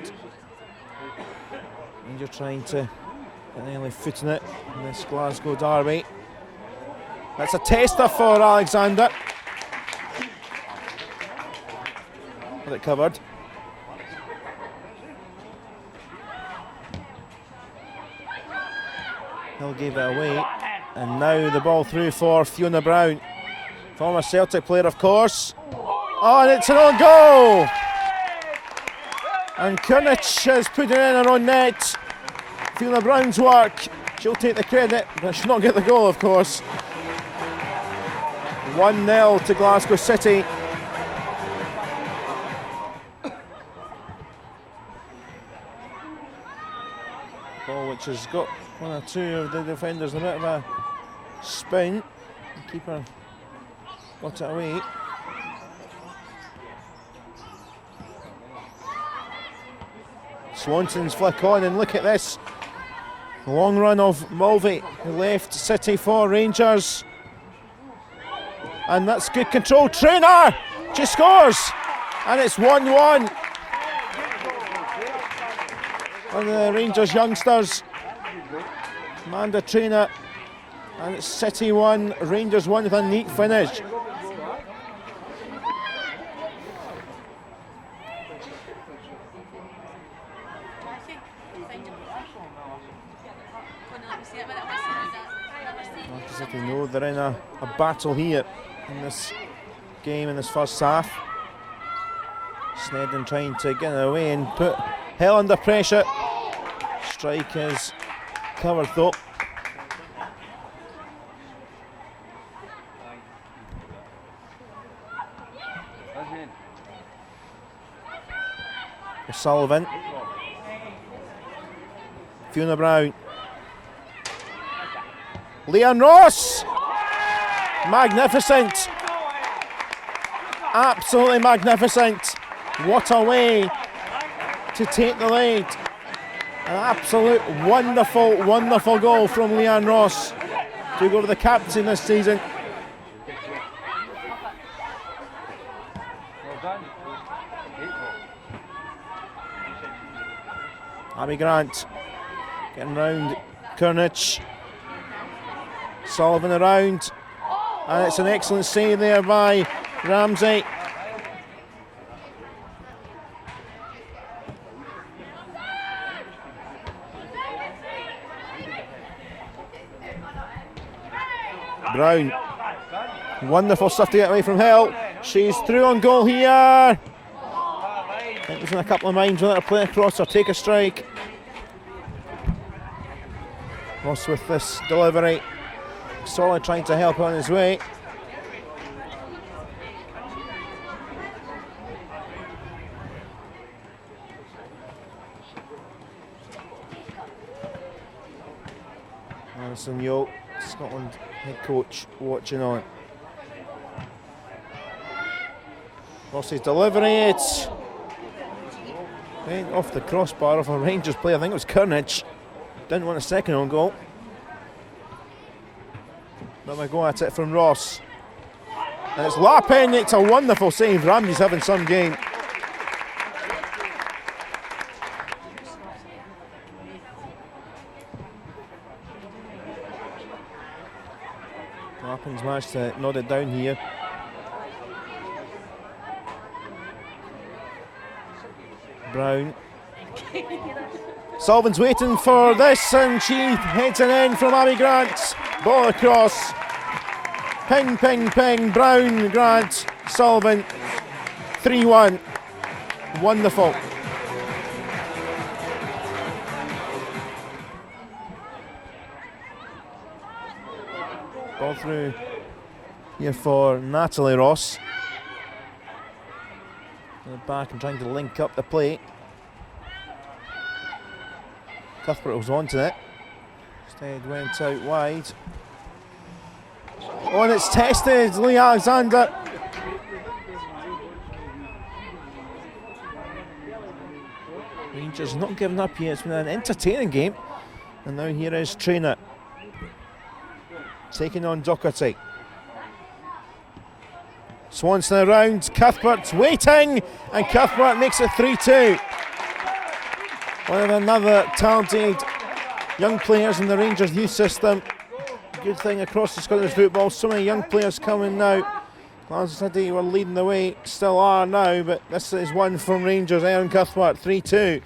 around. Rangers trying to get an early foot in it in this Glasgow derby. That's a tester for Alexander. Got it covered. Hill gave it away. And now the ball through for Fiona Brown. Former Celtic player, of course. Oh, and it's an own goal! And Kurnich has put it in her own net. Fiona Brown's work. She'll take the credit, but she'll not get the goal, of course. 1-0 to Glasgow City. Ball which has got one or two of the defenders a bit of a spin. The keeper got it away. Swanson's flick on, and look at this. Long run of Mulvey, who left City for Rangers. And that's good control. Traynor! She scores! And it's 1-1. One of the Rangers youngsters, Amanda Traynor. And it's City 1, Rangers 1 with a neat finish. City know they're in a battle here in this game in this first half. Snedden trying to get it away and put Hill under pressure. Strike is covered though. O'Sullivan. Fiona Brown. Leanne Ross! Magnificent! Absolutely magnificent! What a way to take the lead. An absolute wonderful, wonderful goal from Leanne Ross to go to the captain this season. Abby Grant getting round Kurnich. Sullivan around, and it's an excellent save there by Ramsey. Brown, wonderful stuff to get away from Hill. She's through on goal here. I think there's in a couple of minds whether to play across or take a strike. Ross with this delivery. Solid trying to help on his way. Alison Yo, Scotland head coach, watching on. Ross's delivery, it's off the crossbar of a Rangers player. I think it was Kurnich. Didn't want a second on goal. But we go at it from Ross. And it's Lappin, it's a wonderful save. Ramsey's having some game. Lappin's managed to nod it down here. Brown. Sullivan's waiting for this, and she heads it in from Abby Grant. Ball across. Ping, ping, ping. Brown, Grant, Sullivan. 3-1. Wonderful. Ball through here for Natalie Ross. Back and trying to link up the play. Cuthbert was onto it. Instead went out wide. Oh, and it's tested. Lee Alexander. Rangers not giving up yet. It's been an entertaining game. And now here is Traynor taking on Doherty. Swanson around. Cuthbert's waiting. And Cuthbert makes it 3-2. One of another talented young players in the Rangers youth system. Good thing across the Scottish football, so many young players coming now. Glasgow City were leading the way, still are now, but this is one from Rangers, Aaron Cuthbert, 3-2.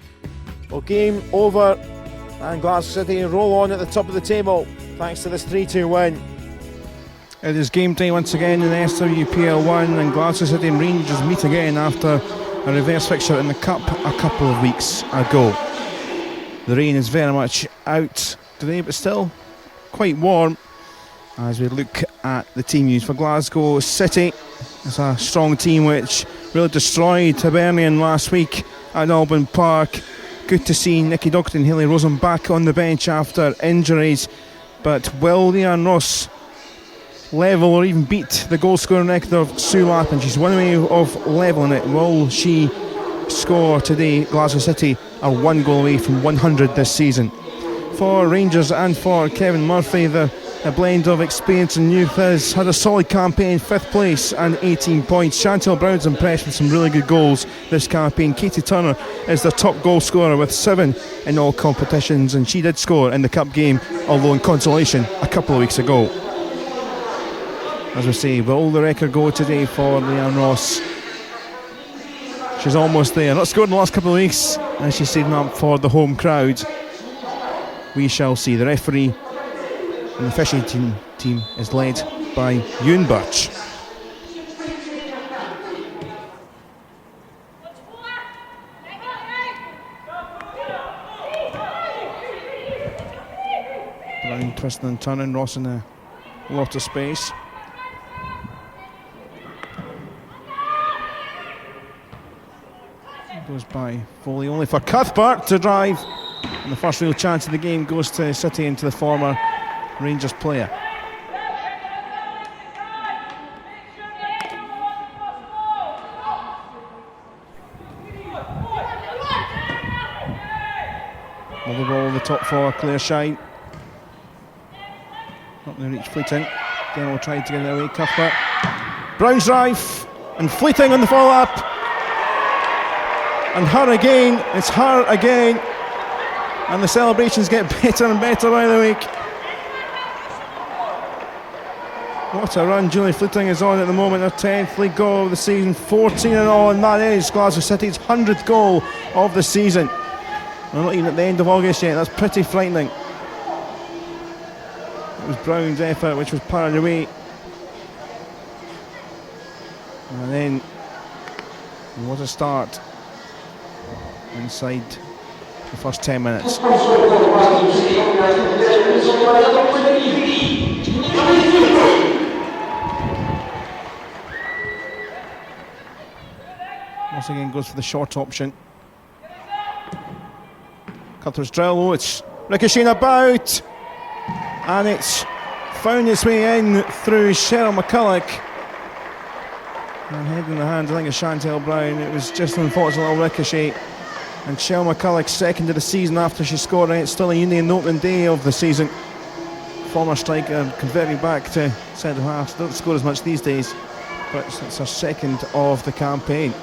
Well, game over, and Glasgow City roll on at the top of the table thanks to this 3-2 win. It is game day once again in the SWPL 1, and Glasgow City and Rangers meet again after a reverse fixture in the Cup a couple of weeks ago. The rain is very much out today, but still quite warm. As we look at the team news for Glasgow City, it's a strong team which really destroyed Hibernian last week at Albion Park. Good to see Nicky Docherty and Hayley Rosen back on the bench after injuries, but will Leanne Ross level or even beat the goal scoring record of Sue Lappin? She's one way of levelling it. Will she score today? Glasgow City are one goal away from 100 this season. For Rangers and for Kevin Murphy, a blend of experience and youth has had a solid campaign, 5th place and 18 points. Chantel Brown's impressed with some really good goals this campaign. Katie Turner is the top goal scorer with 7 in all competitions, and she did score in the Cup game, although in consolation a couple of weeks ago. As we say, will the record go today for Leanne Ross? She's almost there. Not scored in the last couple of weeks, and she's setting up for the home crowd. We shall see. The referee and the officiating team is led by Ewan Birch. Brown twisting and turning, Ross in a lot of space. Goes by Foley, only for Cuthbert to drive, and the first real chance of the game goes to City and to the former Rangers player. Another ball on the top for Claire Shine. Not going to reach Fleeting. Again, we'll try to get it away. Cuthbert. Brown's drive, and Fleeting on the follow up. And her again, it's her again. And the celebrations get better and better by the week. What a run Julie Fleeting is on at the moment, her 10th league goal of the season, 14 in all, and that is Glasgow City's 100th goal of the season. We're not even at the end of August yet, that's pretty frightening. It was Brown's effort which was parried away. And then, what a start inside the first 10 minutes. Once again goes for the short option. Cuthbert's drill, it's ricocheting about, and it's found its way in through Cheryl McCulloch. And head in the hands, I think, of Chantel Brown. It was just an unfortunate little ricochet. And Cheryl McCulloch, second of the season after she scored. It's still a Union opening day of the season. Former striker converting back to centre half. Doesn't score as much these days, but it's her second of the campaign,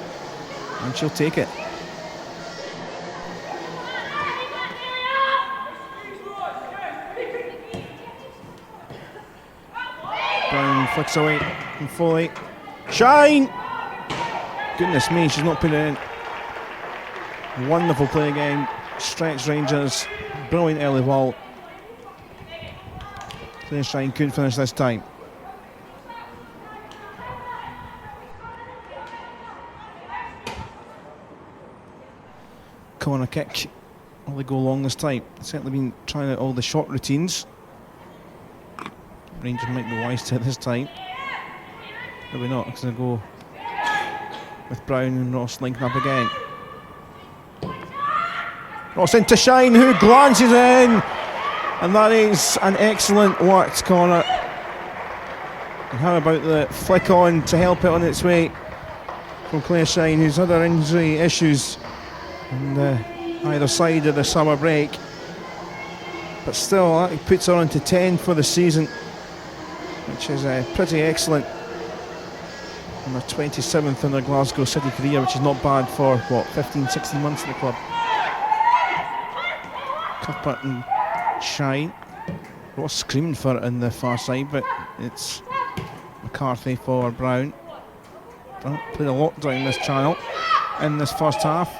and she'll take it. Brown flicks away from Foley. Shine! Goodness me, she's not put it in. Wonderful play again. Stretch Rangers. Brilliant early ball. Claire Shine couldn't finish this time. Corner kick. Will they go long this time? Certainly been trying out all the short routines. Rangers might be wise to it this time. Maybe not, because they'll go with Brown and Ross linking up again. Ross into Shine, who glances in, and that is an excellent worked corner. And how about the flick on to help it on its way from Claire Shine, who's had her injury issues on either side of the summer break, but still that puts her on to 10 for the season, which is pretty excellent. And her 27th in her Glasgow City career, which is not bad for, 15, 16 months in the club. Cuthbert and Shine. Ross screaming for it in the far side, but it's McCarthy for Brown. Played a lot down this channel in this first half.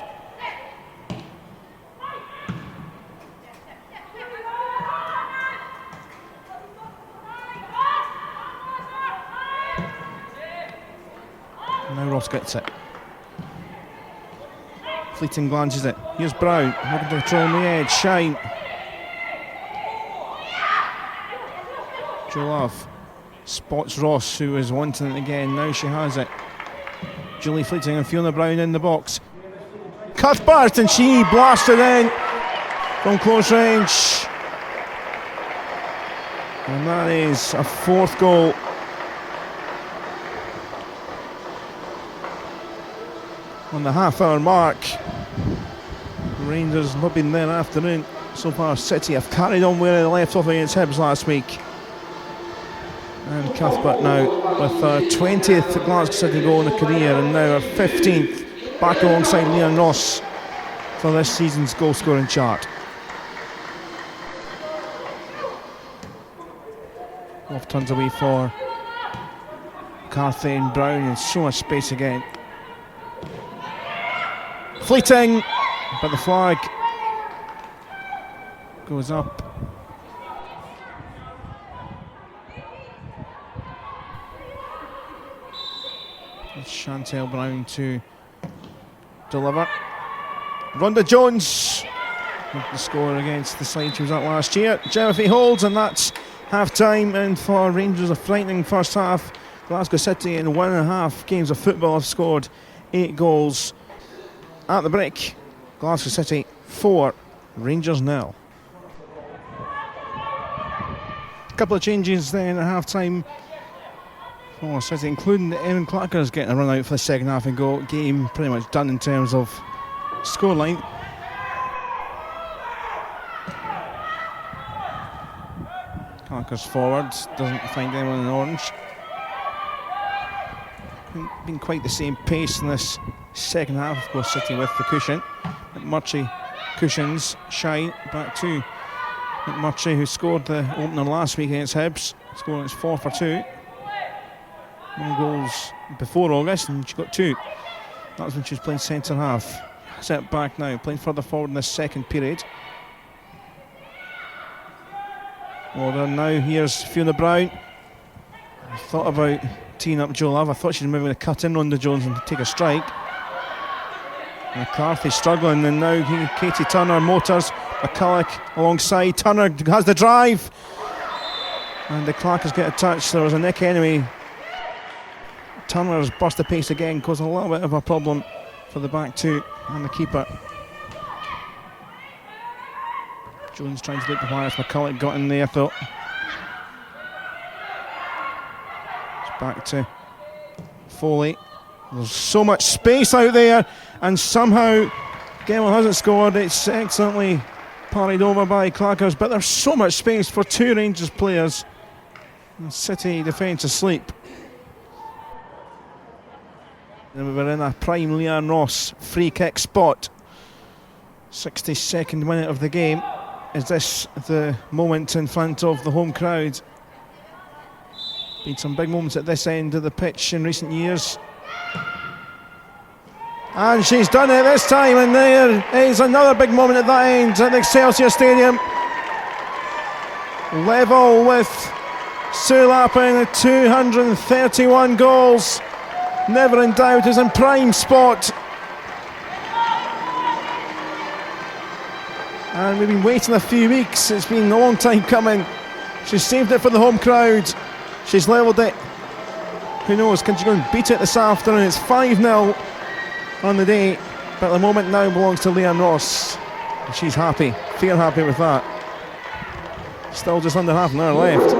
Now Ross gets it. Fleeting glances it. Here's Brown, looking to control on the edge. Shine. Joe Love spots Ross, who is wanting it again. Now she has it. Julie Fleeting and Fiona Brown in the box. Cuthbert, and she blasted in from close range. And that is a fourth goal. On the half-hour mark. Rangers not been there afternoon. So far, City have carried on where they left off against Hibs last week. And Cuthbert now with her 20th Glasgow City goal in the career, and now her 15th, back alongside Leon Ross for this season's goal scoring chart. Love turns away for McCarthy and Brown, and so much space again. Fleeting, but the flag goes up. It's Chantel Brown to deliver. Rhonda Jones with the score against the side she was at last year. Genevieve holds, and that's half time. And for Rangers, a frightening first half. Glasgow City in 1.5 games of football have scored 8 goals. At the break, Glasgow City 4, Rangers 0. A couple of changes then at half time for City, including Erin Clackers getting a run out for the second half and goal. Game pretty much done in terms of scoreline. Clackers forward, doesn't find anyone in orange. Been quite the same pace in this second half, of course. City with the cushion. McMurtry cushions. Shine back to McMurtry, who scored the opener last week against Hibs. Scoring is 4 for 2. 1 goals before August, and she got 2. That was when she was playing centre half. Set back now, playing further forward in the second period. Order now. Here's Fiona Brown. I thought about teeing up Joe Love. I thought she was maybe going to cut in on the Jones and take a strike. McCarthy struggling, and now Katie Turner motors. McCulloch alongside. Turner has the drive, and the Clackers get a touch. There was a nick enemy. Turner has burst the pace again, causing a little bit of a problem for the back two and the keeper. Jones trying to look the wires. McCulloch got in there though. It's back to Foley. There's so much space out there, and somehow Gemmell hasn't scored. It's excellently parried over by Clackers, but there's so much space for 2 Rangers players. And City defence asleep. And we were in a prime Leanne Ross free kick spot. 62nd minute of the game. Is this the moment in front of the home crowd? Been some big moments at this end of the pitch in recent years. And she's done it this time, and there is another big moment at that end at the Excelsior Stadium. Level with Sue Lappin at 231 goals. Never in doubt, is in prime spot. And we've been waiting a few weeks. It's been a long time coming. She's saved it for the home crowd. She's levelled it. Who knows, can she go and beat it this afternoon? It's 5-0 on the day, but the moment now belongs to Leanne Ross. And she's happy, feel happy with that. Still just under half an hour left.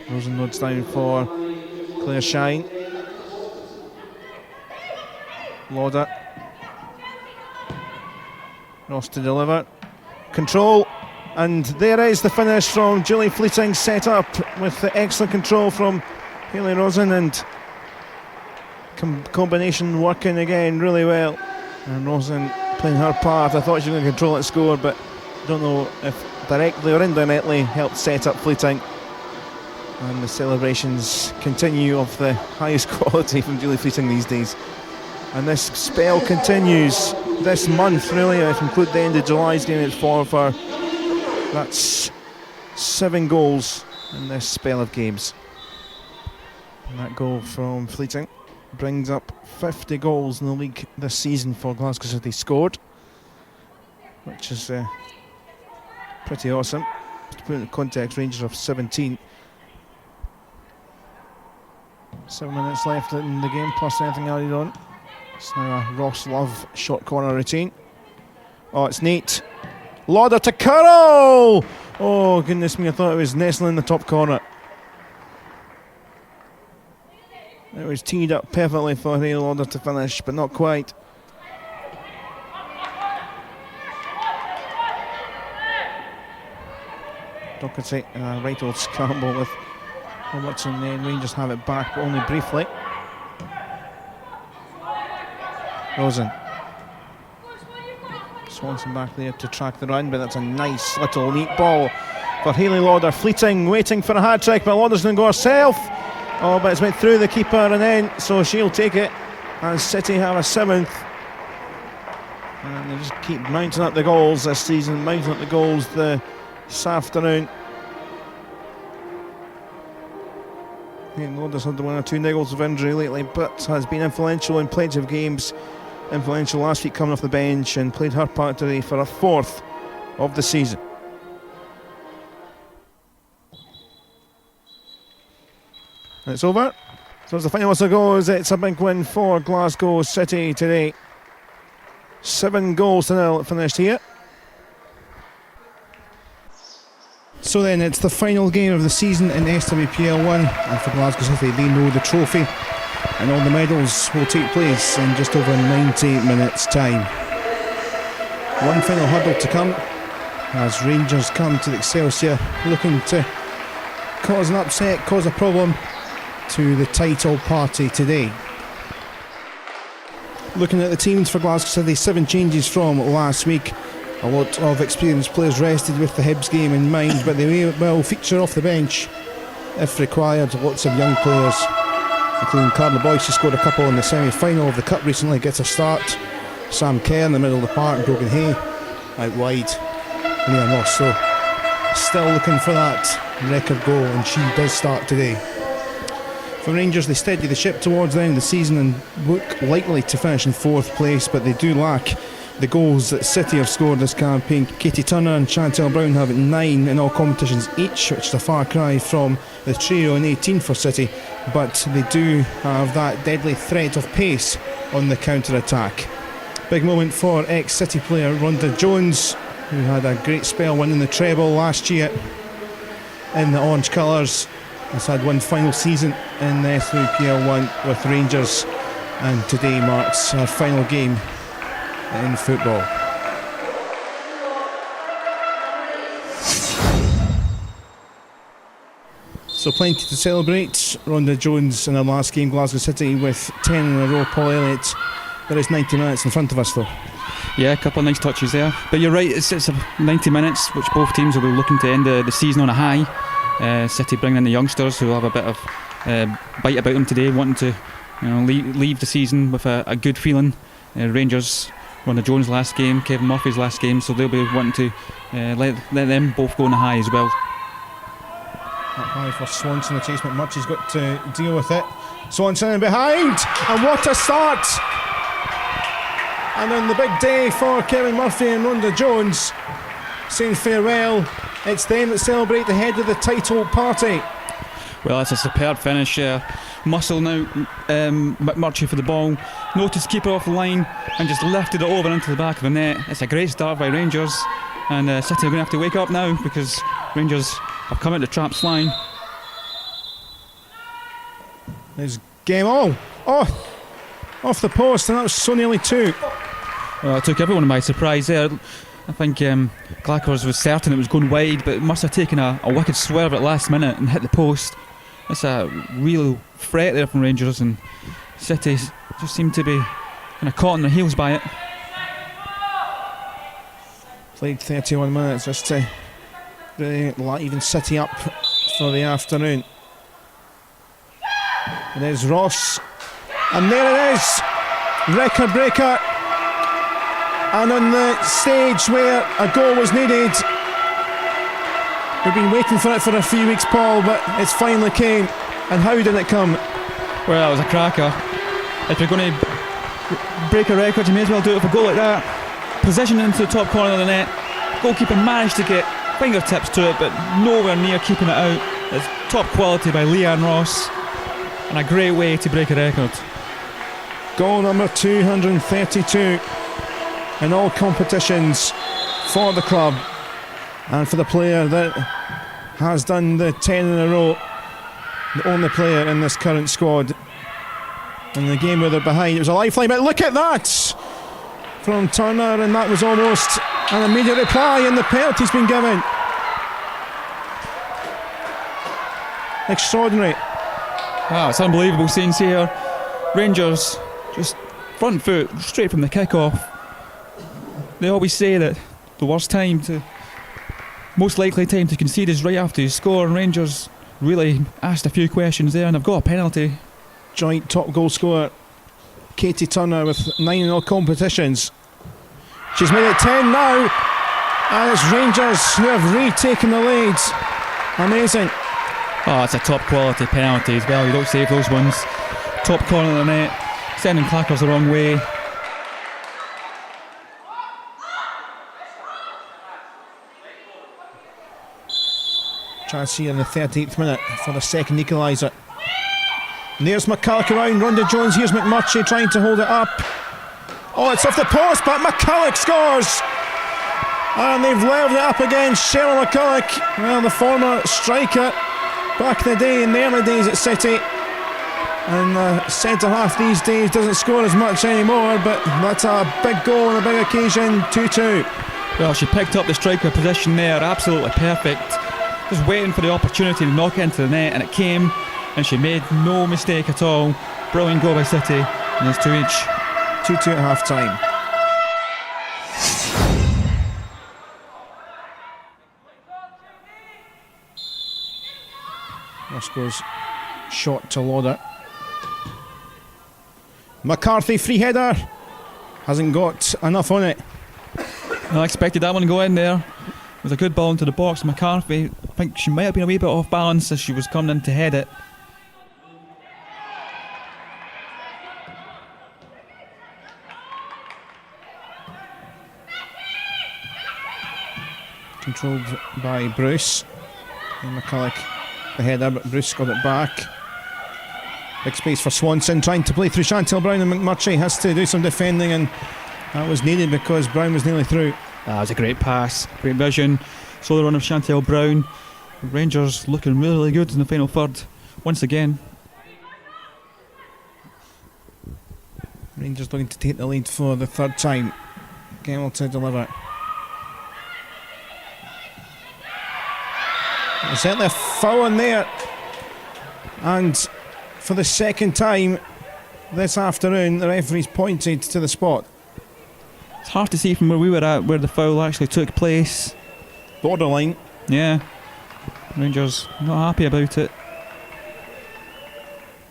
Rosen nods down for Claire Shine. Lauder. Ross to deliver. Control. And there is the finish from Julie Fleeting, set up with the excellent control from Hayley Rosen, and combination working again really well. And Rosen playing her part. I thought she was going to control that score, but don't know if directly or indirectly helped set up Fleeting. And the celebrations continue of the highest quality from Julie Fleeting these days. And this spell continues this month, really. If you include the end of July's game, it's 4 of her. That's 7 goals in this spell of games. And that goal from Fleeting brings up 50 goals in the league this season for Glasgow City scored, which is pretty awesome. To put it in context, Rangers have 17. 7 minutes left in the game, plus anything added on. It's now a Ross Love short corner routine. Oh, it's neat. Lauder to Curl! Oh, goodness me, I thought it was nestling in the top corner. It was teed up perfectly for Hayley Lauder to finish, but not quite. Doherty, right old scramble with Robertson, and Rangers have it back, but only briefly. Rosen. Swanson back there to track the run, but that's a nice little neat ball for Hayley Lauder. Fleeting, waiting for a hat-trick, but Lauder's going to go herself. Oh, but it's went through the keeper and then, so she'll take it. And City have a 7th. And they just keep mounting up the goals this season, mounting up the goals this afternoon. Lauder's had 1 or 2 niggles of injury lately, but has been influential in plenty of games. Influential last week coming off the bench, and played her part today for a 4th of the season. And it's over. So as the final whistle goes, it's a big win for Glasgow City today. 7 goals to 0 finished here. So then it's the final game of the season in SWPL 1, and for Glasgow City they know the trophy and all the medals will take place in just over 90 minutes time. One final hurdle to come as Rangers come to the Excelsior looking to cause an upset, cause a problem to the title party today. Looking at the teams for Glasgow City, 7 changes from last week. A lot of experienced players rested with the Hibs game in mind, but they may well feature off the bench if required. Lots of young players, including Carla Boyce, who scored a couple in the semi-final of the Cup recently, gets a start. Sam Kerr in the middle of the park, Brogan Hay out wide. Leanne Ross, so still looking for that record goal, and she does start today. For Rangers, they steady the ship towards the end of the season and look likely to finish in 4th place, but they do lack the goals that City have scored this campaign. Katie Turner and Chantel Brown have 9 in all competitions each, which is a far cry from the trio in 18 for City, but they do have that deadly threat of pace on the counter-attack. Big moment for ex-City player Rhonda Jones, who had a great spell winning the treble last year in the orange colours. Has had 1 final season in the SWPL 1 with Rangers, and today marks her final game in football. So plenty to celebrate. Rhonda Jones in her last game, Glasgow City, with 10 in a row. Paul Elliott, there is 90 minutes in front of us though. Yeah, a couple of nice touches there, but you're right, it's 90 minutes which both teams will be looking to end the season on a high. City bringing in the youngsters who will have a bit of bite about them today, wanting to leave the season with a good feeling. Rangers, Rhonda Jones' last game, Kevin Murphy's last game, so they'll be wanting to let them both go on a high as well. That high for Swanson, the chase, McMurchie's got to deal with it. Swanson in behind, and what a start! And then the big day for Kevin Murphy and Rhonda Jones, saying farewell. It's them that celebrate the head of the title party. Well, it's a superb finish. Muscle now, McMurchie for the ball, noticed keeper off the line and just lifted it over into the back of the net. It's a great start by Rangers, and City are going to have to wake up now because Rangers have come out the traps flying. There's game on. Oh, off the post, and that was so nearly 2. Well, it took everyone by surprise there. I think Glasgow was certain it was going wide, but it must have taken a wicked swerve at last minute and hit the post. That's a real threat there from Rangers, and City just seemed to be kind of caught on their heels by it. Played 31 minutes just to really liven City up for the afternoon. And there's Ross, and there it is, record breaker. And on the stage where a goal was needed, we've been waiting for it for a few weeks, Paul, but it's finally came. And how did it come? Well, it was a cracker. If you're going to break a record, you may as well do it with a goal like that. Position into the top corner of the net. Goalkeeper managed to get fingertips to it, but nowhere near keeping it out. It's top quality by Leanne Ross, and a great way to break a record. Goal number 232 in all competitions for the club, and for the player that has done the 10 in a row, the only player in this current squad. In the game where they're behind, it was a lifeline, but look at that from Turner, and that was almost an immediate reply, and the penalty's been given. Extraordinary. Wow, it's unbelievable scenes here. Rangers just front foot straight from the kick-off. They always say that the most likely time to concede is right after you score, and Rangers really asked a few questions there, and they've got a penalty. Joint top goal scorer Katie Turner with 9 in all competitions. She's made it 10 now, and it's Rangers who have retaken the lead. Amazing. Oh, it's a top quality penalty as well. You don't save those ones. Top corner of the net, sending clackers the wrong way. Chance here in the 13th minute for the second equaliser. And there's McCulloch around Rhonda Jones. Here's McMurtry trying to hold it up. Oh, it's off the post, but McCulloch scores! And they've levelled it up against Cheryl McCulloch. Well, the former striker back in the day, in the early days at City. And the centre half these days doesn't score as much anymore, but that's a big goal on a big occasion. 2-2. Well, she picked up the striker position there, absolutely perfect. Just waiting for the opportunity to knock it into the net, and it came, and she made no mistake at all. Brilliant goal by City, and it's 2 each. 2-2 at half time. Roscoe's shot to Lauder. McCarthy free header, hasn't got enough on it. I expected that one to go in there. It was a good ball into the box. McCarthy, I think she might have been a wee bit off balance as she was coming in to head it. Controlled by Bruce. And McCulloch the header, but Bruce got it back. Big space for Swanson, trying to play through Chantel Brown, and McMurtry has to do some defending, and that was needed because Brown was nearly through. That was a great pass, great vision. Saw the run of Chantel Brown. Rangers looking really, really good in the final third once again. Rangers looking to take the lead for the third time. Gemmell to deliver. There's certainly a foul in there, and for the second time this afternoon the referee's pointed to the spot. It's hard to see from where we were at where the foul actually took place. Borderline. Yeah, Rangers not happy about it.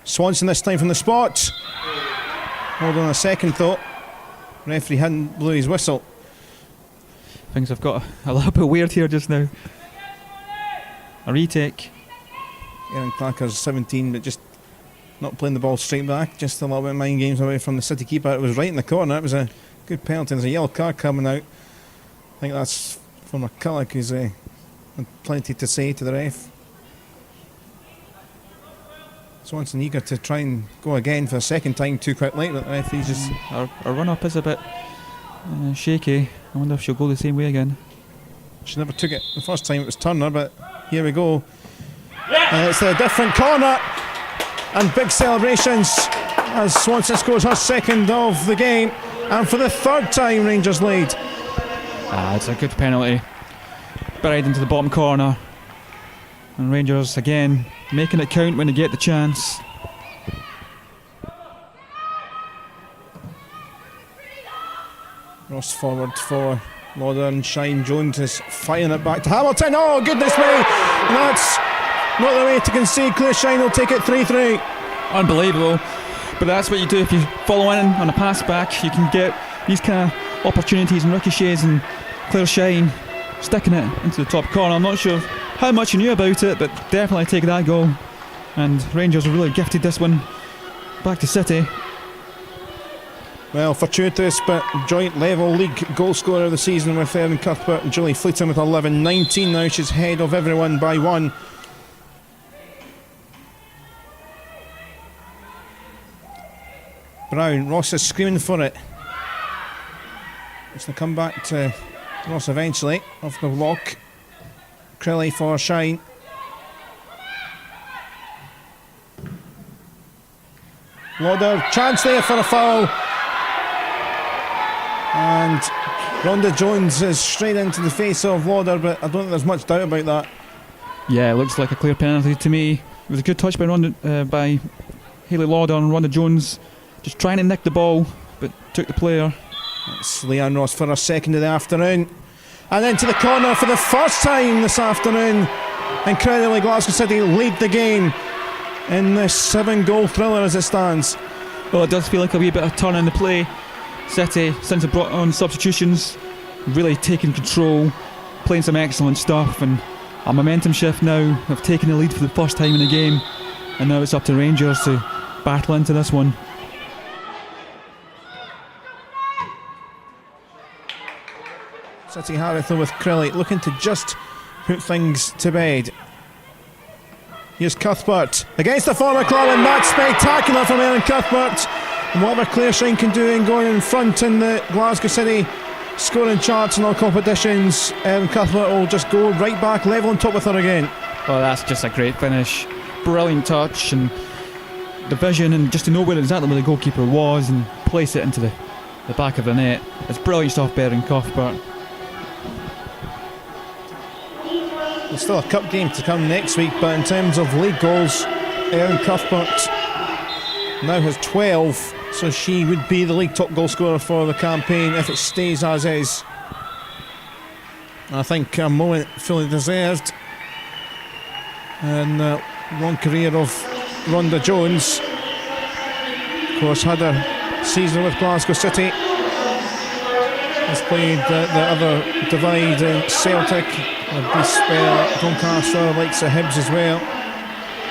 Swanson this time from the spot. Hold on a second though. Referee hadn't blew his whistle. Things have got a little bit weird here just now. A retake. Erin Clacker's 17, but just not playing the ball straight back, just a little bit of mind games away from the City keeper. It was right in the corner. It was a good penalty. There's a yellow card coming out. I think that's for McCulloch, who's had plenty to say to the ref. Swanson eager to try and go again for a second time too quickly, but the referee's just... Our run-up is a bit shaky. I wonder if she'll go the same way again. She never took it the first time. It was Turner, but here we go. And it's a different corner, and big celebrations as Swanson scores her second of the game. And for the third time, Rangers lead. It's a good penalty. Buried into the bottom corner. And Rangers again making it count when they get the chance. Ross forward for Lauder and Shine. Jones is firing it back to Hamilton. Oh, goodness me! That's not the way to concede. Clear Shine will take it 3-3. Unbelievable. But that's what you do if you follow in on a pass back. You can get these kind of opportunities and ricochets, and Claire Shine sticking it into the top corner. I'm not sure how much you knew about it, but definitely take that goal. And Rangers have really gifted this one back to City. Well, fortuitous but joint level league goal scorer of the season with Erin Cuthbert and Julie Fleeton with 11. 19 now, she's ahead of everyone by 1. Brown, Ross is screaming for it. It's going to come back to Ross eventually, off the block. Crilly for Shine. Lauder, chance there for a foul. And Rhonda Jones is straight into the face of Lauder, but I don't think there's much doubt about that. Yeah, it looks like a clear penalty to me. It was a good touch by by Hayley Lauder, and Rhonda Jones just trying to nick the ball, but took the player. It's Leanne Ross for her second of the afternoon. And into the corner for the first time this afternoon. Incredibly, Glasgow City lead the game in this 7-goal thriller as it stands. Well, it does feel like a wee bit of turn in the play. City, since they brought on substitutions, really taking control, playing some excellent stuff, and a momentum shift now. Have taken the lead for the first time in the game, and now it's up to Rangers to battle into this one. City Harith with Crilly looking to just put things to bed. Here's Cuthbert against the former club, and that's spectacular from Erin Cuthbert. And whatever Claire Shine can do in going in front in the Glasgow City scoring charts in all competitions, Erin Cuthbert will just go right back, level on top with her again. Oh, that's just a great finish. Brilliant touch, and the vision, and just to know exactly where the goalkeeper was and place it into the back of the net. It's brilliant stuff by Erin Cuthbert. There's still a cup game to come next week, but in terms of league goals, Erin Cuthbert now has 12, so she would be the league top goal scorer for the campaign if it stays as is. I think a moment fully deserved. And long career of Rhonda Jones. Of course, had a season with Glasgow City. Has played the other divide in Celtic, Beespell, Doncaster, likes of Hibs as well.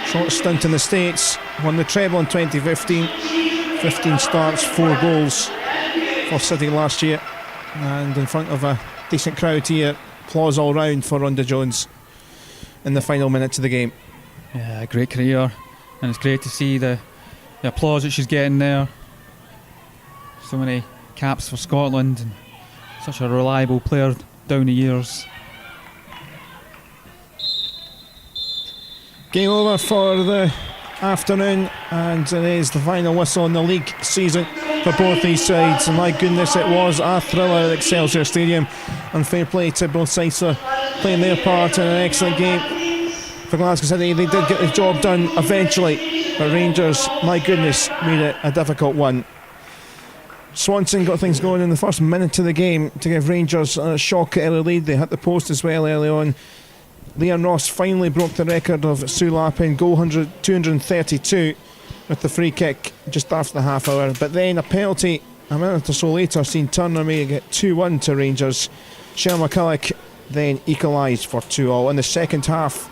Short stint in the States, won the treble in 2015. 15 starts, 4 goals for City last year, and in front of a decent crowd here. Applause all round for Rhonda Jones in the final minutes of the game. Yeah, great career, and it's great to see the applause that she's getting there. So many caps for Scotland, and such a reliable player down the years. Game over for the afternoon, and it is the final whistle in the league season for both these sides. And my goodness, it was a thriller at Excelsior Stadium, and fair play to both sides for playing their part in an excellent game. For Glasgow City, they did get the job done eventually, but Rangers, my goodness, made it a difficult one. Swanson got things going in the first minute of the game to give Rangers a shock early lead. They hit the post as well early on. Leanne Ross finally broke the record of Sue Lappin, goal 232 with the free kick just after the half hour. But then a penalty a minute or so later seen Turner make it 2-1 to Rangers. Cheryl McCulloch then equalised for 2-2. In the second half,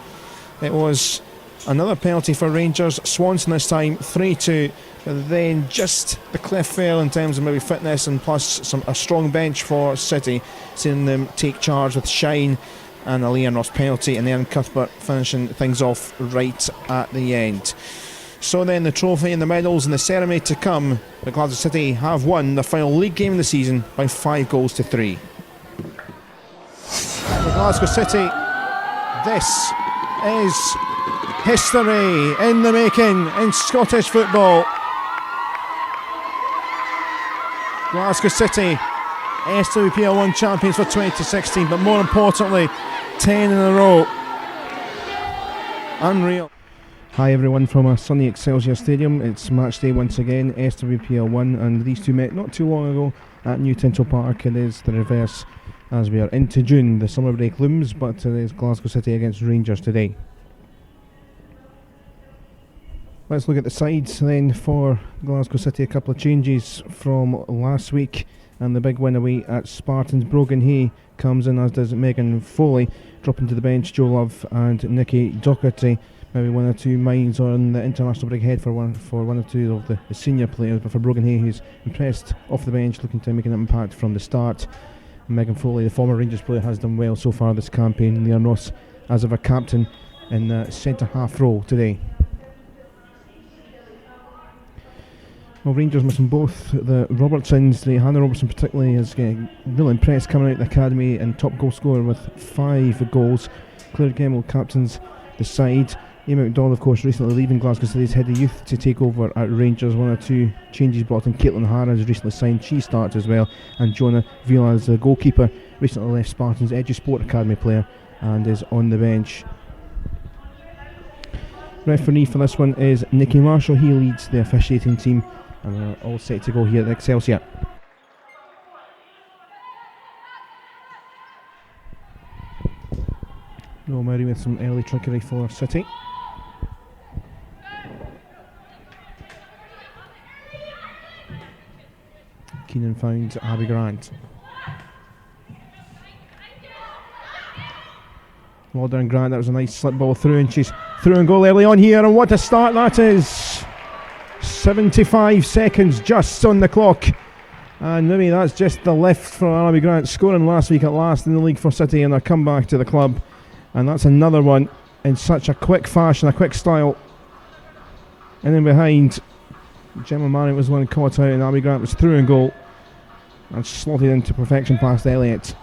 it was another penalty for Rangers. Swanson this time 3-2. But then just the cliff fell in terms of maybe fitness, and plus a strong bench for City, seeing them take charge with Shine and a Leanne Ross penalty, and then Cuthbert finishing things off right at the end. So then the trophy and the medals and the ceremony to come. But Glasgow City have won the final league game of the season by 5-3. For Glasgow City, this is history in the making in Scottish football. Glasgow City, SWPL 1 champions for 2016, but more importantly, 10 in a row. Unreal. Hi everyone from a sunny Excelsior Stadium. It's match day once again, SWPL 1, and these two met not too long ago at New Tinto Park. It is the reverse as we are into June. The summer break looms, but it is Glasgow City against Rangers today. Let's look at the sides then for Glasgow City. A couple of changes from last week, and the big win away at Spartans. Brogan Hay comes in, as does Megan Foley, dropping to the bench Joe Love and Nikki Docherty. Maybe one or two minds on the international break ahead for one or two of the senior players, but for Brogan Hay, who's impressed off the bench, looking to make an impact from the start. And Megan Foley, the former Rangers player, has done well so far this campaign. Leon Ross as of a captain in the centre half role today. Well, Rangers missing both the Robertsons. The Hannah Robertson particularly is getting really impressed, coming out of the academy and top goal scorer with 5 goals. Claire Gemmell captains the side. Amy McDonald, of course, recently leaving Glasgow City's head of youth to take over at Rangers. One or two changes brought in. Caitlin O'Hara has recently signed. She starts as well. And Jonah Vila, the goalkeeper, recently left Spartans, Edgy Sport Academy player, and is on the bench. Referee for this one is Nicky Marshall. He leads the officiating team, and we're all set to go here at the Excelsior. Noel Murray with some early trickery for City. Keenan found Abby Grant. Well done, Grant. That was a nice slip ball through, and she's through and goal early on here, and what a start that is! 75 seconds just on the clock, and maybe that's just the lift for Abby Grant, scoring last week at last in the league for City, and a comeback to the club. And that's another one in such a quick fashion, a quick style. And then behind, Gemma Marriott was the one caught out, and Abby Grant was through and goal and slotted into perfection past Elliott.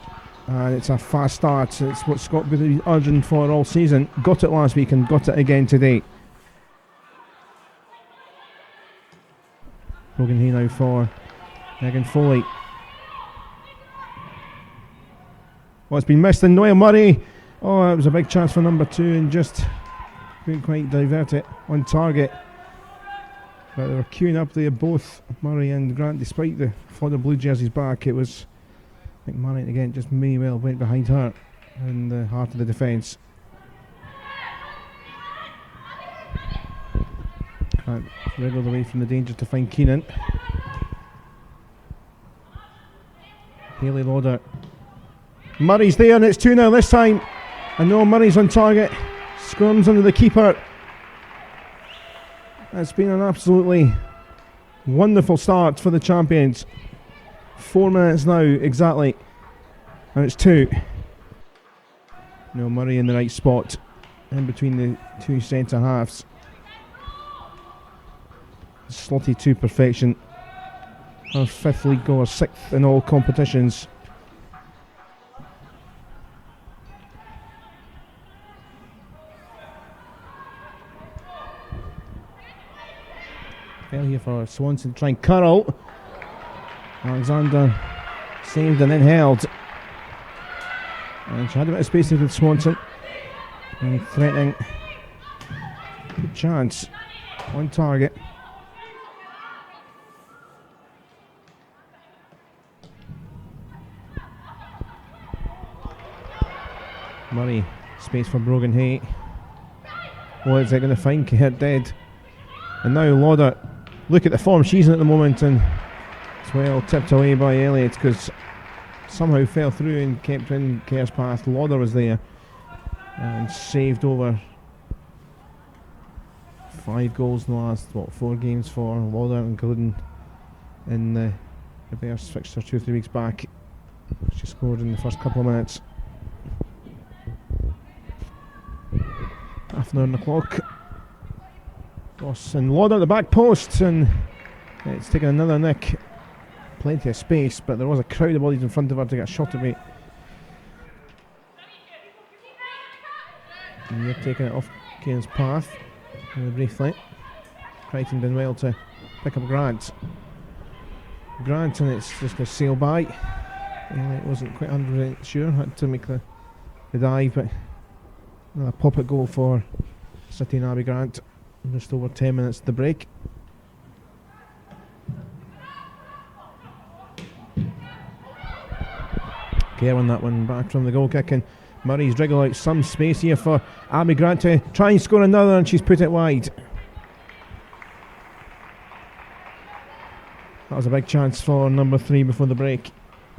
And it's a fast start. It's what Scott been urging for all season. Got it last week and got it again today. Brogan Hay now for Megan Foley. Well, it's been missed, and Noel Murray. Oh, it was a big chance for number 2 and just couldn't quite divert it on target. But they were queuing up there, both Murray and Grant, despite the Florida Blue jerseys back. It was, I think Murray again just may well went behind her in the heart of the defence. Grant wriggled away from the danger to find Keenan. Hayley Lauder. Murray's there, and it's 2-0 this time. And no, Murray's on target. Scrums under the keeper. It's been an absolutely wonderful start for the champions. 4 minutes now, exactly. And it's 2. No, Murray in the right spot, in between the 2 centre halves. Slotted to perfection. Her 5th league goal, 6th in all competitions. Fell here for Swanson to try and curl. Alexander saved and then held. And she had a bit of space with Swanson. And threatening. Good chance. On target. Murray, space for Brogan Hay. What is it going to find? Hit dead. And now Lauder, look at the form she's in at the moment, and it's well tipped away by Elliott because somehow fell through and kept in Kerr's path. Lauder was there and saved over 5 goals in the last 4 games for Lauder, including in the reverse fixture 2 or 3 weeks back. She scored in the first couple of minutes. Half an hour on the clock. Ross and Lauder at the back post, and it's taken another nick. Plenty of space, but there was a crowd of bodies in front of her to get a shot away. And you're taking it off Kane's path briefly. Crichton done well to pick up Grant. Grant, and it's just going to sail by. It wasn't quite 100% sure, had to make the dive, but a pop-it goal for City and Abbey Grant. Just over 10 minutes to the break. Kerwin that one back from the goal kick, and Murray's wriggled out some space here for Abbey Grant to try and score another, and she's put it wide. That was a big chance for number 3 before the break.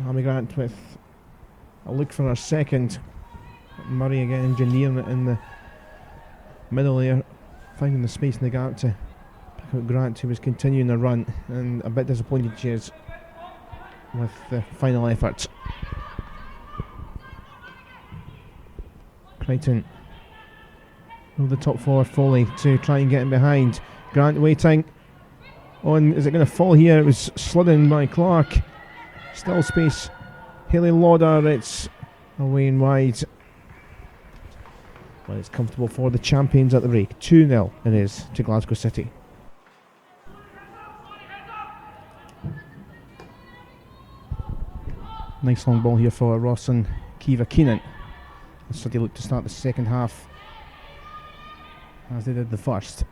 Abbey Grant with a look for her second. Murray again engineering it in the middle there, finding the space in the gap to pick out Grant, who was continuing the run, and a bit disappointed she is with the final effort. Crichton over the top forward, Foley to try and get him behind. Grant waiting on, is it going to fall here? It was slidden by Clark. Still space. Hayley Lauder, it's away and wide. Well, it's comfortable for the champions at the break. 2-0 it is to Glasgow City. Nice long ball here for Ross and Kiva Keenan. City look to start the second half as they did the first.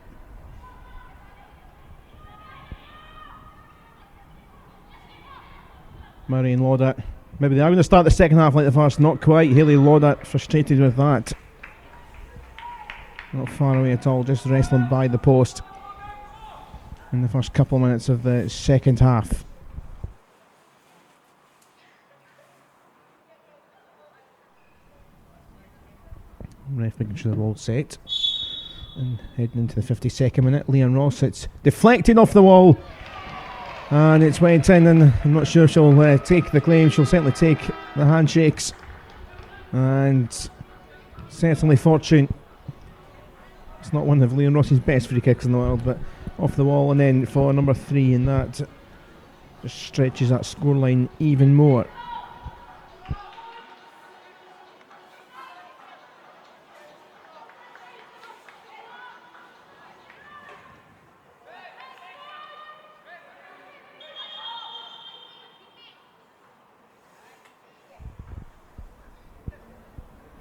Murray and Lauder. Maybe they are going to start the second half like the first. Not quite. Hayley Lauder frustrated with that. Not far away at all. Just wrestling by the post in the first couple of minutes of the second half. Ref making sure they're all set. And heading into the 52nd minute. Leanne Ross, it's deflected off the wall. And it's went in, and I'm not sure she'll take the claim. She'll certainly take the handshakes. And certainly Fortune. It's not one of Leanne Ross's best free kicks in the world, but off the wall, and then for number 3, and that just stretches that scoreline even more.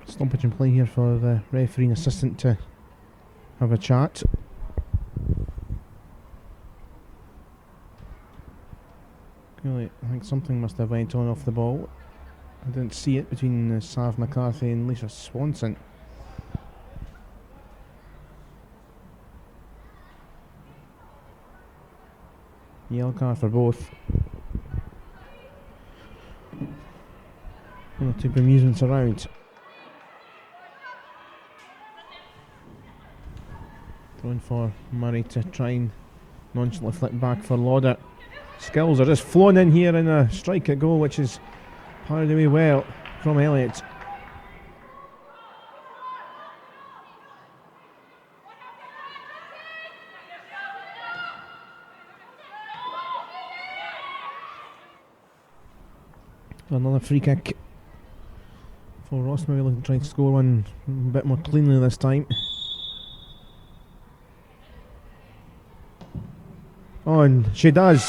Stoppage in play here for the referee and assistant to have a chat. Really, I think something must have went on off the ball. I didn't see it between Sav McCarthy and Lisa Swanson. Yellow card for both. One or two bemusements around. Thrown for Murray to try and nonchalantly flick back for Lauder. Skills are just flown in here in a strike at goal, which is parried away well from Elliott. Another free kick for Ross, maybe looking to try and score one a bit more cleanly this time. Oh, and she does.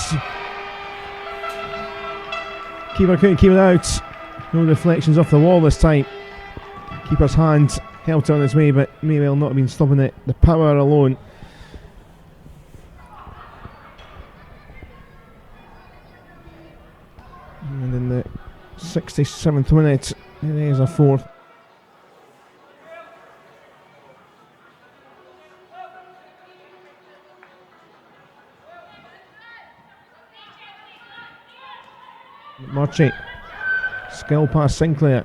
Keeper couldn't keep it out. No deflections off the wall this time. Keeper's hand helped it on its way, but maybe he'll not have been stopping it. The power alone. And in the 67th minute, there is a fourth. Murchie, skill pass Sinclair.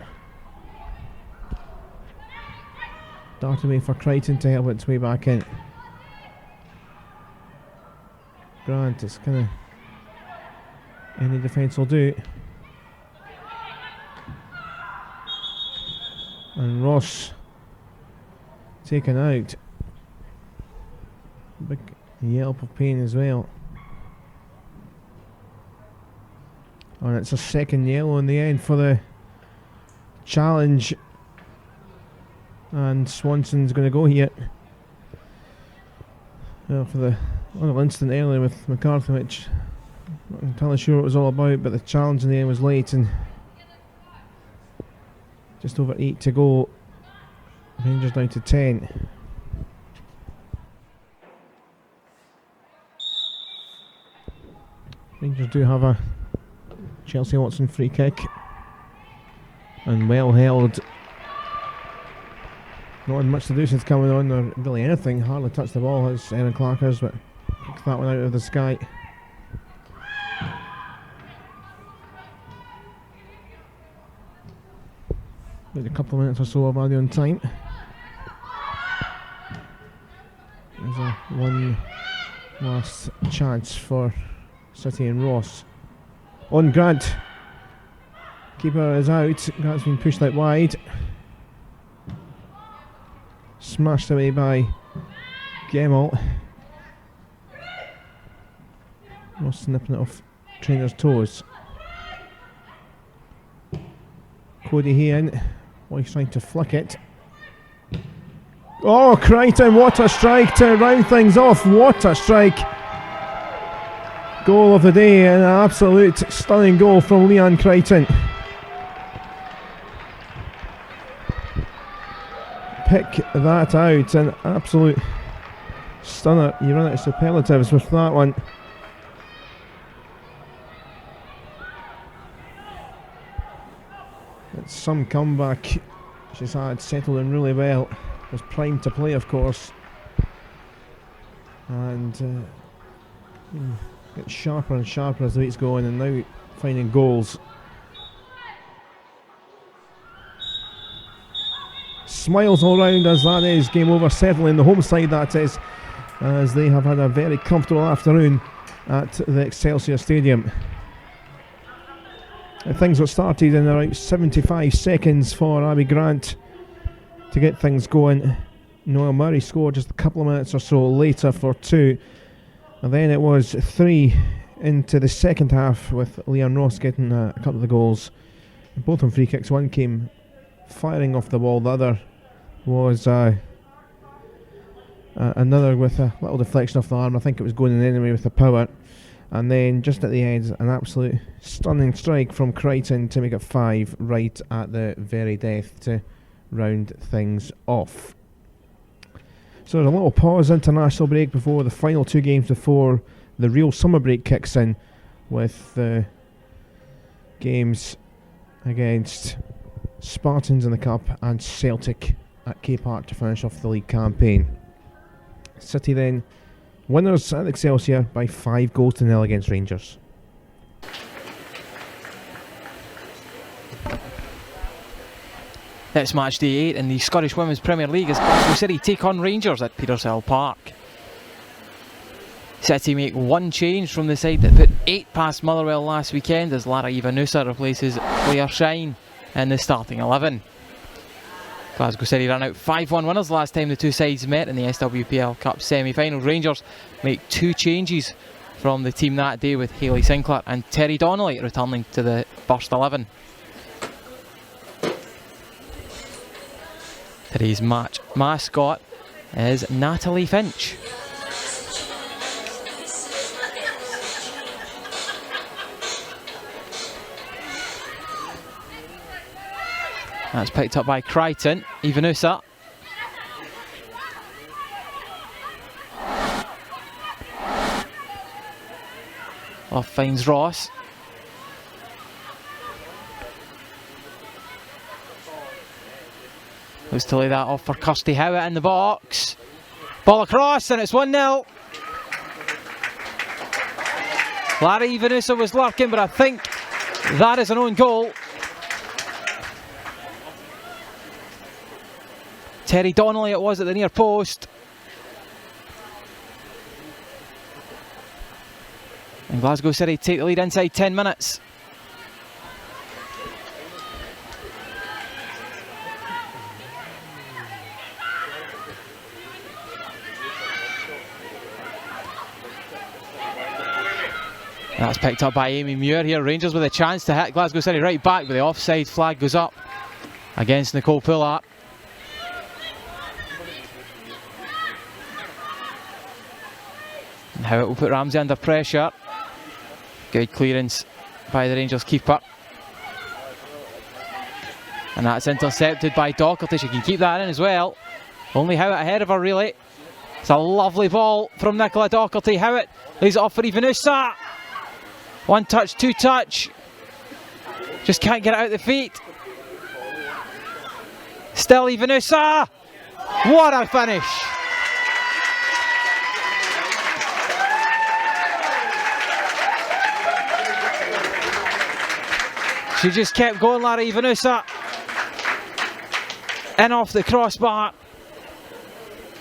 Dart away for Crichton to help its way back in. Grant, it's kind of any defence will do. And Ross taken out. Big yelp of pain as well. And it's a second yellow in the end for the challenge. And Swanson's going to go here. Well, for the little instant earlier with McCarthy, which Not entirely sure what it was all about, but the challenge in the end was late and just over 8 to go. Rangers down to 10. Rangers do have a Chelsea Watson free kick and well held. Not had much to do since coming on, or really anything. Hardly touched the ball as Aaron Clark has, but picked that one out of the sky. About a couple of minutes or so of added on time. There's a one last chance for City and Ross. On Grant. Keeper is out. Grant's been pushed out wide. Smashed away by Gemmell. Ross snipping it off trainer's toes. Cody Hean. Well, he's trying to flick it. Oh, Crichton, what a strike to round things off. What a strike. Goal of the day, and an absolute stunning goal from Leon Crichton. Pick that out, an absolute stunner. You run out of superlatives with that one. It's some comeback she's had, settled in really well. Was primed to play, of course, and gets sharper and sharper as the weeks go on, and now finding goals. Smiles all round as that is game over, settling the home side, that is, as they have had a very comfortable afternoon at the Excelsior Stadium. Things were started in around 75 seconds for Abby Grant to get things going. Noel Murray scored just a couple of minutes or so later for 2. And then it was 3 into the second half with Leon Ross getting a couple of the goals. Both on free kicks. One came firing off the ball, the other was another with a little deflection off the arm. I think it was going in anyway with the power. And then just at the end, an absolute stunning strike from Crichton to make it 5 right at the very death to round things off. So there's a little pause, international break before the final 2 games before the real summer break kicks in, with the games against Spartans in the Cup and Celtic at K Park to finish off the league campaign. City then winners at Excelsior by 5-0 against Rangers. It's match day 8 in the Scottish Women's Premier League as Glasgow City take on Rangers at Petershill Park. City make one change from the side that put 8 past Motherwell last weekend as Lara Ivanusa replaces Claire Shine in the starting 11. Glasgow City ran out 5-1 winners last time the two sides met in the SWPL Cup semi-finals. Rangers make 2 changes from the team that day, with Hayley Sinclair and Terry Donnelly returning to the first 11. Today's match mascot is Natalie Finch. That's picked up by Crichton. Ivanusa. Off finds Ross. Looks to lay that off for Kirsty Howitt in the box. Ball across and it's 1-0. Larry Ivanusa was lurking, but I think that is an own goal. Terry Donnelly it was at the near post. And Glasgow City take the lead inside 10 minutes. That's picked up by Amy Muir here. Rangers with a chance to hit Glasgow City right back, but the offside flag goes up against Nicole Poulart. And how it will put Ramsey under pressure. Good clearance by the Rangers keeper. And that's intercepted by Docherty. She can keep that in as well. Only Howitt ahead of her, really. It's a lovely ball from Nicola Docherty. Howitt lays it off for Ivanusa. One touch, two touch. Just can't get it out the feet. Still Ivanusa. What a finish. She just kept going, Lara Ivanusa. In off the crossbar.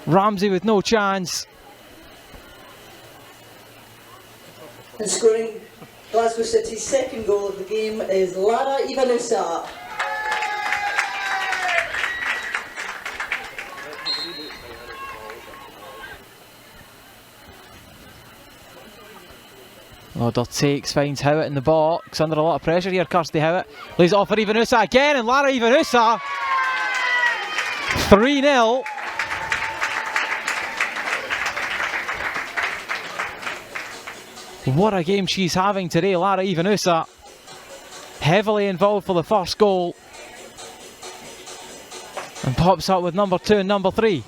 Ramsey with no chance. And scoring Glasgow City's second goal of the game is Lara Ivanusa. Lauder takes, finds Howitt in the box. Under a lot of pressure here, Kirsty Howitt. Lays it off for Ivanusa again, and Lara Ivanusa. 3-0. What a game she's having today, Lara Ivanusa. Heavily involved for the first goal. And pops up with number 2 and number 3.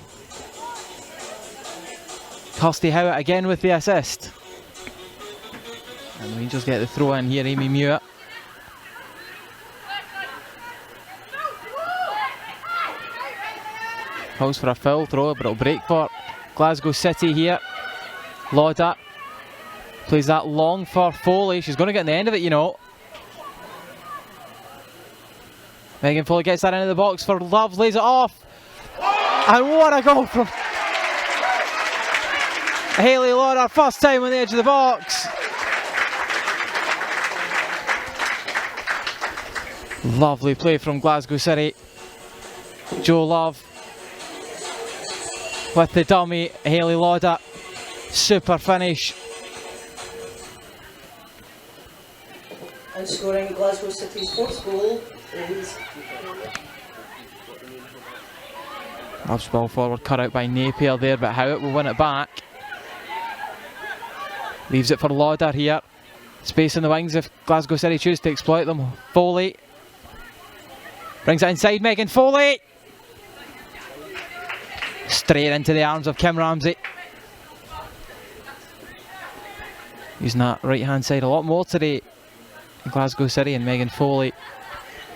Kirsty Howitt again with the assist. And Rangers get the throw in here, Amy Muir. Calls for a foul throw, but it'll break for Glasgow City here. Lauder plays that long for Foley. She's going to get in the end of it, you know. Megan Foley gets that into the box for Love, lays it off. And what a goal from Hayley Lauder, first time on the edge of the box. Lovely play from Glasgow City. Jo Love with the dummy, Hayley Lauder. Super finish. And scoring Glasgow City's fourth goal is... Love's ball forward, cut out by Napier there, but Howitt will win it back. Leaves it for Lauder here. Space in the wings if Glasgow City choose to exploit them. Foley brings it inside, Megan Foley. Straight into the arms of Kim Ramsey. Using that right hand side a lot more today in Glasgow City, and Megan Foley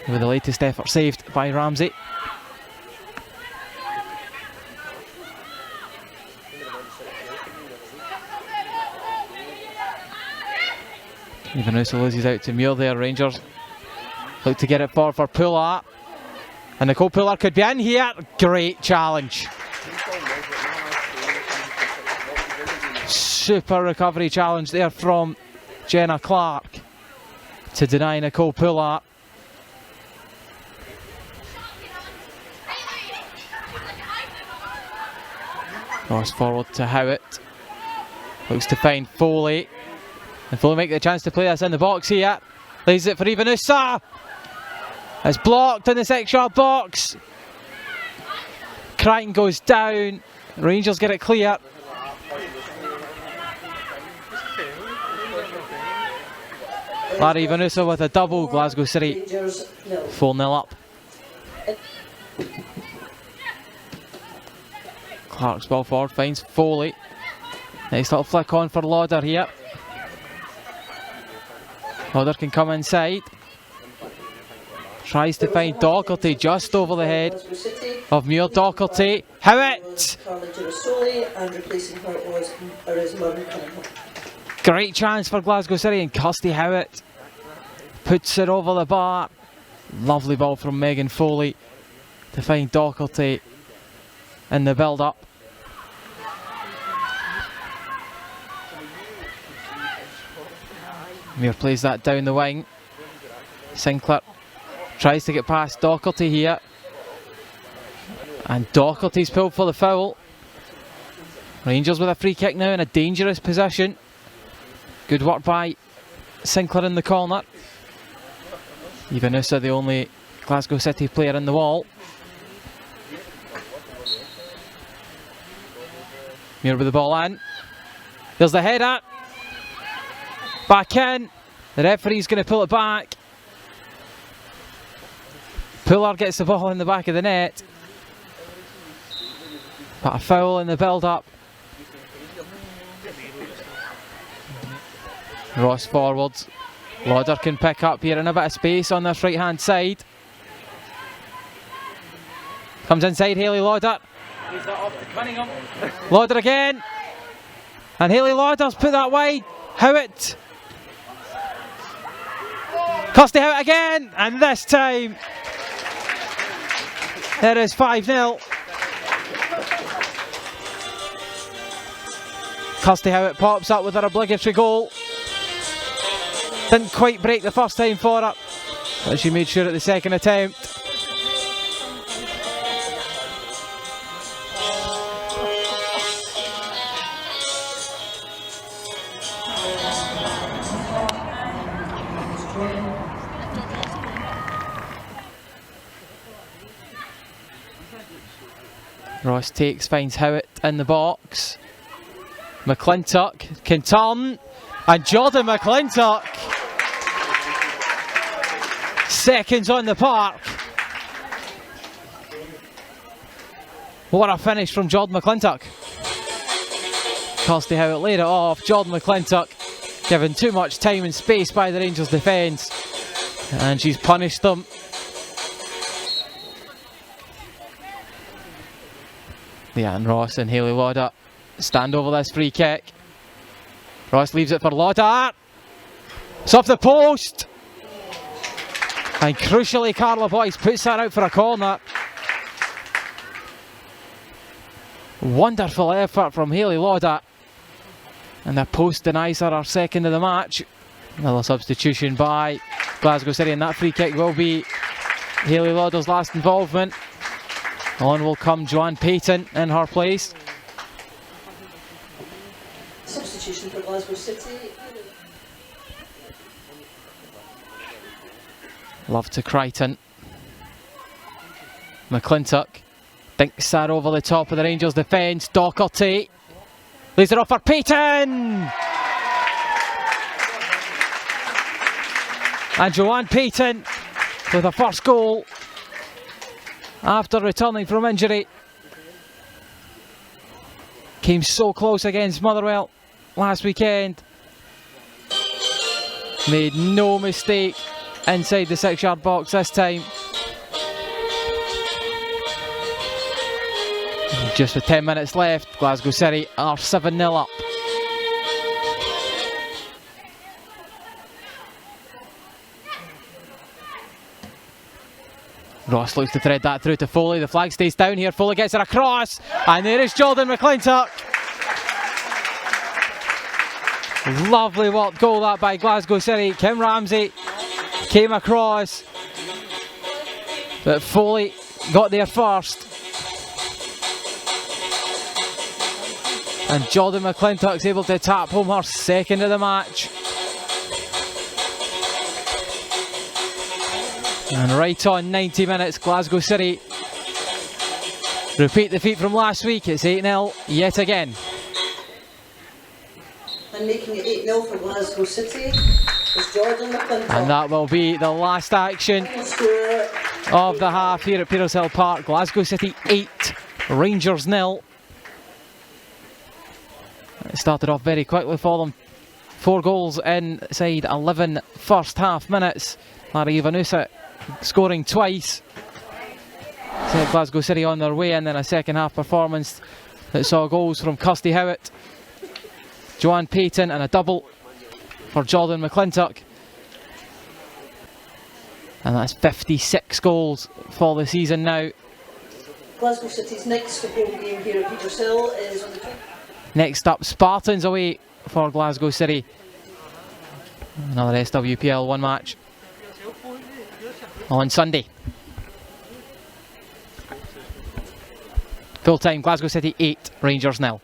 with the latest effort saved by Ramsey. Ivanusa loses out to Muir there. Rangers look to get it forward for Puller. And Nicole Puller could be in here. Great challenge. Super recovery challenge there from Jenna Clark to deny Nicole Puller. Cross forward to Howitt. Looks to find Foley. And Foley make the chance to play this in the box here. Lays it for Ivanusa. It's blocked in the 6-yard box. Crichton goes down. Rangers get it clear. Larry Ivanusa with a double. Glasgow City 4-0 up. Clark's ball forward, finds Foley. Nice little flick on for Lauder here. Lauder can come inside. Tries to find Docherty just over the head of Muir. Docherty. Howitt! Great chance for Glasgow City, and Kirsty Howitt puts it over the bar. Lovely ball from Megan Foley to find Docherty in the build-up. Muir plays that down the wing. Sinclair tries to get past Docherty here. And Docherty's pulled for the foul. Rangers with a free kick now in a dangerous position. Good work by Sinclair in the corner. Ivanusa, the only Glasgow City player in the wall. Muir with the ball in. There's the header. Back in. The referee's going to pull it back. Puller gets the ball in the back of the net. But a foul in the build-up. Ross forwards. Lauder can pick up here in a bit of space on this right-hand side. Comes inside Hayley Lauder. Lauder again. And Hayley Lauder's put that wide. Howitt. Kirsty Howitt again. And this time it is 5-0. Kirsty Howitt pops up with her obligatory goal. Didn't quite break the first time for her, but she made sure at the second attempt. Ross takes, finds Howitt in the box. McClintock can turn, and Jordan McClintock, seconds on the park. What a finish from Jordan McClintock. Kirsty Howitt laid it off. Jordan McClintock given too much time and space by the Rangers defence, and she's punished them. Leanne Ross and Hayley Lauder stand over this free kick. Ross leaves it for Lauder. It's off the post. And crucially, Carla Boyce puts that out for a corner. Wonderful effort from Hayley Lauder. And the post denies her second of the match. Another substitution by Glasgow City, and that free kick will be Hayley Lauder's last involvement. On will come Joanne Payton in her place. Substitution for Glasgow City. Love to Crichton. McClintock dinks that over the top of the Rangers defence. Docherty leaves it off for Payton. And Joanne Payton with her first goal after returning from injury. Came so close against Motherwell last weekend. Made no mistake inside the 6-yard box this time. Just with 10 minutes left, Glasgow City are 7-0 up. Ross looks to thread that through to Foley. The flag stays down here. Foley gets it across, and there is Jordan McClintock. Lovely work goal that by Glasgow City. Kim Ramsey came across, but Foley got there first. And Jordan McClintock's able to tap home her second of the match. And right on 90 minutes, Glasgow City repeat the feat from last week. It's 8-0 yet again. And making it 8-0 for Glasgow City is Jordan McClintock. And that will be the last action of the half here at Petershill Park. Glasgow City 8, Rangers 0. It started off very quickly for them. 4 goals inside 11 first half minutes. Larry Ivanusa scoring twice. Set Glasgow City on their way, and then a second half performance that saw goals from Kirsty Howitt, Joanne Payton, and a double for Jordan McClintock. And that's 56 goals for the season now. Glasgow City's next home game here at Petershill is on the 20th. Next up, Spartans away for Glasgow City. Another SWPL 1 match on Sunday. Full time, Glasgow City 8, Rangers 0.